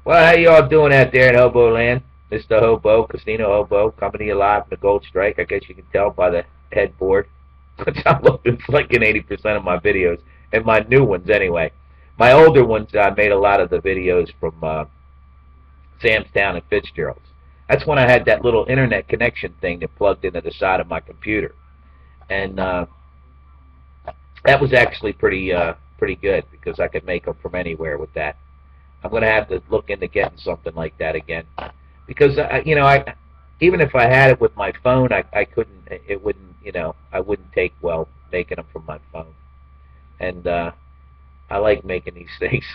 Well, how y'all doing out there in Hobo Land? Mr. Hobo, Casinohobo, coming to you live from the Gold Strike. I guess you can tell by the headboard, which I'm looking like in 80% of my videos, and my new ones anyway. My older ones, I made a lot of the videos from Samstown and Fitzgerald's. That's when I had that little internet connection thing that plugged into the side of my computer, and that was actually pretty good because I could make them from anywhere with that. I'm going to have to look into getting something like that again because I even if I had it with my phone, I couldn't. It wouldn't. I wouldn't take well making them from my phone. And I like making these things.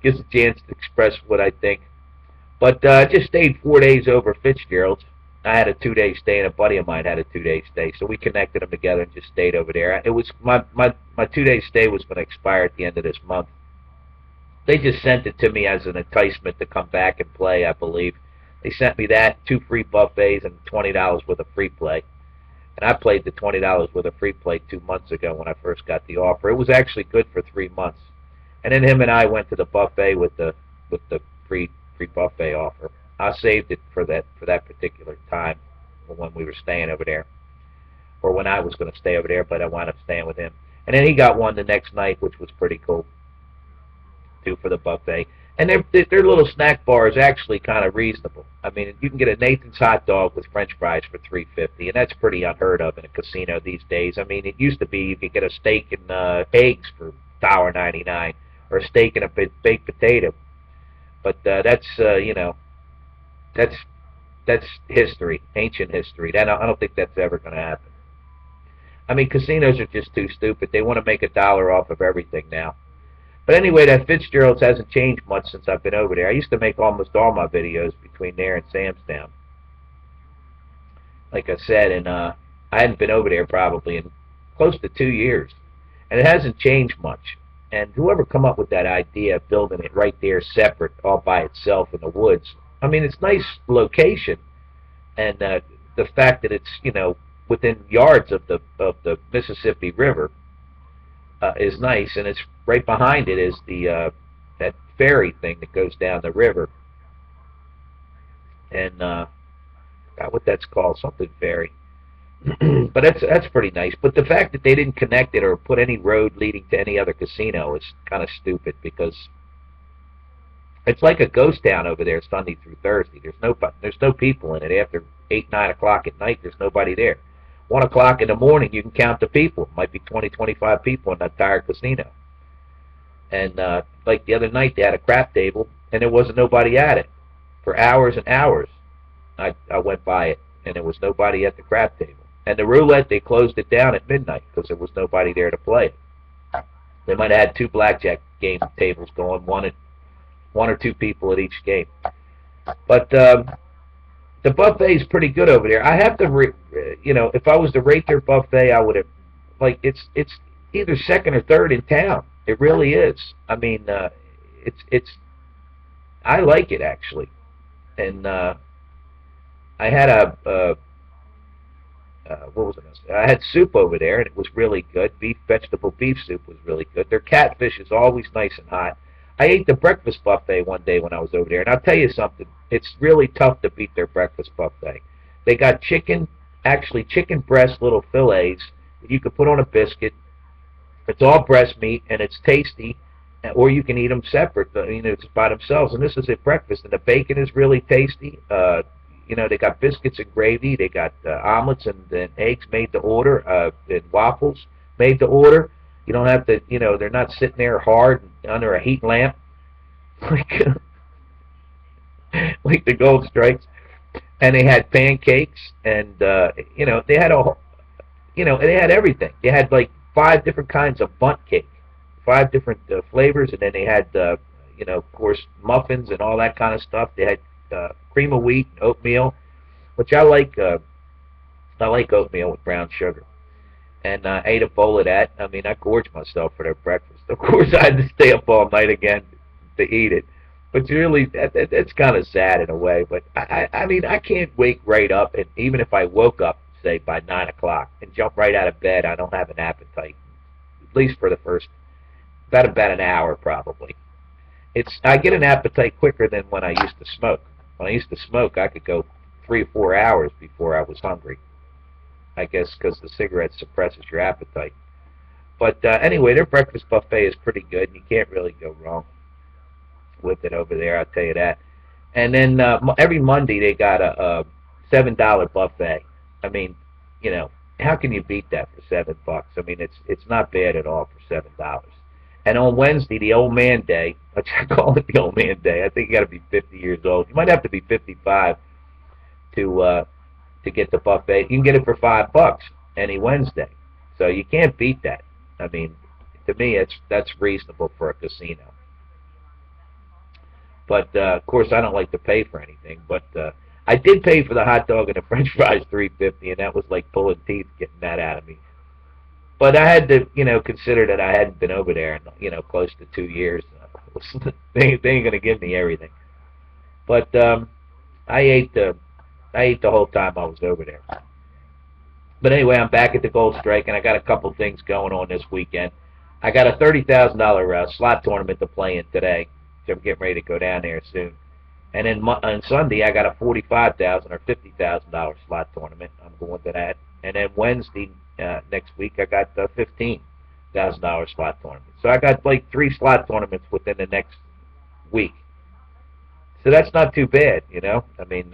Gives a chance to express what I think. But I just stayed 4 days over Fitzgerald's. I had a 2 day stay, and a buddy of mine had a 2 day stay. So we connected them together and just stayed over there. It was my 2 day stay was going to expire at the end of this month. They just sent it to me as an enticement to come back and play, I believe. They sent me that, 2 free buffets, and $20 worth of free play. And I played the $20 worth of free play 2 months ago when I first got the offer. It was actually good for 3 months. And then him and I went to the buffet with the free buffet offer. I saved it for that particular time when we were staying over there, or when I was going to stay over there, but I wound up staying with him. And then he got one the next night, which was pretty cool too for the buffet. And their little snack bar is actually kind of reasonable. I mean, you can get a Nathan's hot dog with French fries for $3.50, and that's pretty unheard of in a casino these days. I mean, it used to be you could get a steak and eggs for $1.99, or a steak and a baked potato. But that's history, ancient history. I don't think that's ever going to happen. I mean, casinos are just too stupid. They want to make $1 off of everything now. But anyway, that Fitzgerald's hasn't changed much since I've been over there. I used to make almost all my videos between there and Samstown, like I said, and I hadn't been over there probably in close to 2 years, and it hasn't changed much. And whoever come up with that idea of building it right there, separate, all by itself in the woods, I mean, it's nice location, and the fact that it's within yards of the Mississippi River is nice, and it's right behind it is the that ferry thing that goes down the river, and forgot what that's called, something ferry. But that's pretty nice. But the fact that they didn't connect it or put any road leading to any other casino is kind of stupid, because it's like a ghost town over there Sunday through Thursday. There's no people in it after 8, 9 o'clock at night. There's nobody there. 1 o'clock in the morning, you can count the people. It might be 20, 25 people in that entire casino. And like the other night, they had a crap table, and there wasn't nobody at it for hours and hours. I went by it, and there was nobody at the crap table. And the roulette, they closed it down at midnight because there was nobody there to play it. They might have had 2 blackjack game tables going, one or 2 people at each game. But the buffet is pretty good over there. I have to, if I was to rate their buffet, I would have, it's either second or third in town. It really is. I mean, I like it actually, and I had what was it? I had soup over there, and it was really good. Vegetable beef soup was really good. Their catfish is always nice and hot. I ate the breakfast buffet one day when I was over there, and I'll tell you something. It's really tough to beat their breakfast buffet. They got chicken breast little fillets that you could put on a biscuit. It's all breast meat, and it's tasty, or you can eat them separate, it's by themselves. And this is at breakfast, and the bacon is really tasty. They got biscuits and gravy. They got omelets and eggs made to order, and waffles made to order. You don't have to, they're not sitting there hard under a heat lamp like like the Gold Strikes. And they had pancakes, and they had they had everything. They had like 5 different kinds of bundt cake, 5 different flavors, and then they had of course, muffins and all that kind of stuff. They had cream of wheat, and oatmeal, which I like. I like oatmeal with brown sugar. And I ate a bowl of that. I mean, I gorged myself for their breakfast. Of course, I had to stay up all night again to eat it. But really, that's kind of sad in a way. But I mean, I can't wake right up, and even if I woke up, say, by 9 o'clock and jump right out of bed, I don't have an appetite, at least for the first, about an hour probably. I get an appetite quicker than when I used to smoke. When I used to smoke, I could go 3 or 4 hours before I was hungry. I guess because the cigarette suppresses your appetite. But anyway, their breakfast buffet is pretty good, and you can't really go wrong with it over there. I'll tell you that. And then every Monday they got a $7 buffet. I mean, you know, how can you beat that for $7? I mean, it's not bad at all for $7. And on Wednesday, the old man day, which I call it the old man day. I think you got to be 50 years old. You might have to be 55 to get the buffet. You can get it for $5 any Wednesday. So you can't beat that. I mean, to me, that's reasonable for a casino. But of course, I don't like to pay for anything. But I did pay for the hot dog and the French fries $3.50, and that was like pulling teeth getting that out of me. But I had to, consider that I hadn't been over there in, close to 2 years. They ain't gonna give me everything. But I ate the whole time I was over there. But anyway, I'm back at the Gold Strike, and I got a couple things going on this weekend. I got a $30,000 slot tournament to play in today, so I'm getting ready to go down there soon. And then on Sunday, I got a $45,000 or $50,000 slot tournament. I'm going to that. And then Wednesday next week, I got the $15,000 slot tournament. So I got like 3 slot tournaments within the next week. So that's not too bad, I mean,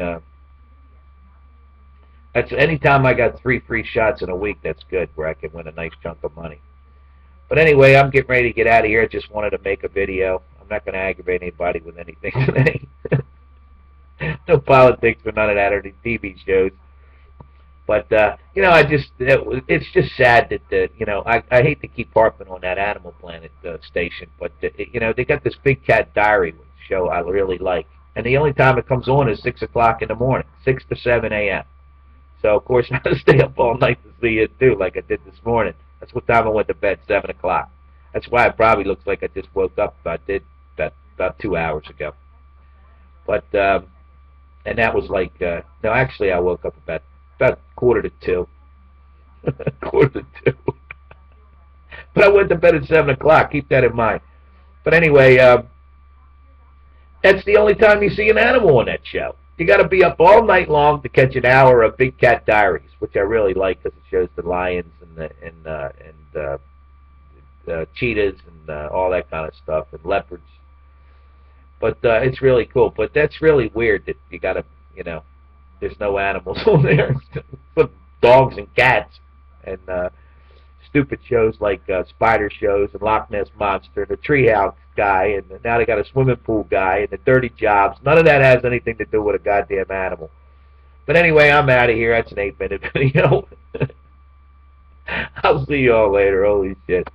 that's anytime I got 3 free shots in a week. That's good, where I can win a nice chunk of money. But anyway, I'm getting ready to get out of here. I just wanted to make a video. I'm not going to aggravate anybody with anything today. No politics or none of that, or the TV shows. But it's just sad that I hate to keep harping on that Animal Planet station, but they got this Big Cat Diary show I really like, and the only time it comes on is 6 o'clock in the morning, 6 to 7 a.m. So of course I have to stay up all night to see it too, like I did this morning. That's what time I went to bed, 7 o'clock. That's why it probably looks like I just woke up. I did that about 2 hours ago. But and that was like no, actually I woke up about 1:45. 1:45. But I went to bed at 7 o'clock. Keep that in mind. But anyway, that's the only time you see an animal on that show. You got to be up all night long to catch an hour of Big Cat Diaries, which I really like because it shows the lions and cheetahs and all that kind of stuff, and leopards. But it's really cool. But that's really weird that you got to, there's no animals on there. But dogs and cats and stupid shows like spider shows and Loch Ness Monster and the Treehouse guy, and now they got a swimming pool guy and the Dirty Jobs. None of that has anything to do with a goddamn animal. But anyway, I'm out of here. That's an 8-minute video. I'll see you all later. Holy shit.